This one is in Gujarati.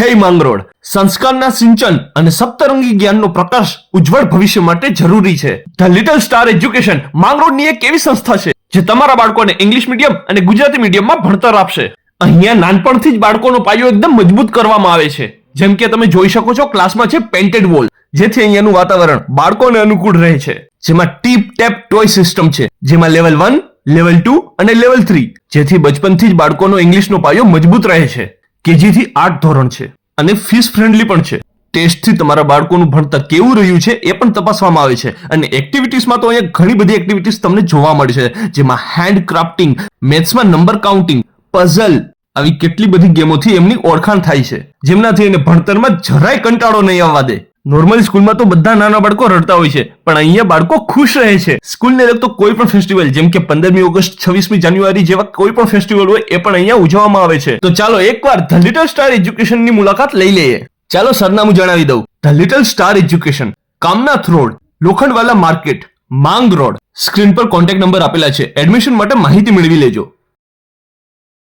હે માંગરોળ, સંસ્કારના સિંચન અને સપ્તરંગી જ્ઞાનનો પ્રકાશ ઉજ્જવળ ભવિષ્ય માટે જરૂરી છે. ધ લિટલ સ્ટાર એજ્યુકેશન માંગરોળની એક એવી સંસ્થા છે જે તમારા બાળકોને ઇંગ્લિશ મીડિયમ અને ગુજરાતી મીડિયમમાં ભણતર આપશે. અહીંયા નાનપણથી જ બાળકોનો પાયો એકદમ મજબૂત કરવામાં આવે છે. જેમ કે તમે જોઈ શકો છો, ક્લાસમાં છે પેન્ટેડ વોલ, જેથી અહીંયાનું વાતાવરણ બાળકોને અનુકૂળ રહે છે. જેમાં ટીપ ટેપ ટોય સિસ્ટમ છે, જેમાં લેવલ 1, લેવલ 2 અને લેવલ 3, જેથી બચપનથી જ બાળકોનો ઇંગ્લિશનો પાયો મજબૂત રહે છે. કેજી થી 8 ધોરણ છે અને ફીસ ફ્રેન્ડલી પણ છે. ટેસ્ટથી તમારા બાળકોનું ભણતર કેવું રહ્યું છે એ પણ તપાસવામાં આવે છે. અને એક્ટિવિટીઝમાં તો અહીંયા ઘણી બધી એક્ટિવિટીઝ તમને જોવા મળે છે, જેમાં હેન્ડ ક્રાફ્ટિંગ, મેથ્સમાં નંબર કાઉન્ટિંગ, પઝલ, આવી કેટલી બધી ગેમોથી એમની ઓળખાણ થાય છે, જેમનાથી એને ભણતરમાં જરાય કંટાળો નહીં આવવા દે. નોર્મલ સ્કૂલમાં તો બધા નાના બાળકો રડતા હોય છે, પણ અહીંયા બાળકો ખુશ રહે છે. સ્કૂલને લગતો કોઈ પણ ફેસ્ટિવલ, જેમ કે 15મી ઓગસ્ટ, 26મી જાન્યુઆરી જેવા કોઈ પણ ફેસ્ટિવલ હોય એ પણ અહીંયા ઉજવવામાં આવે છે. તો ચાલો એકવાર ધ લિટલ સ્ટાર એજ્યુકેશનની મુલાકાત લઈ લઈએ. ચાલો સરનામું જણાવી દઉં. The little star education, Kamnath road, Lokhandwala market, માંગ રોડ. સ્ક્રીન પર કોન્ટેક્ટ નંબર આપેલા છે. એડમિશન માટે માહિતી મેળવી લેજો.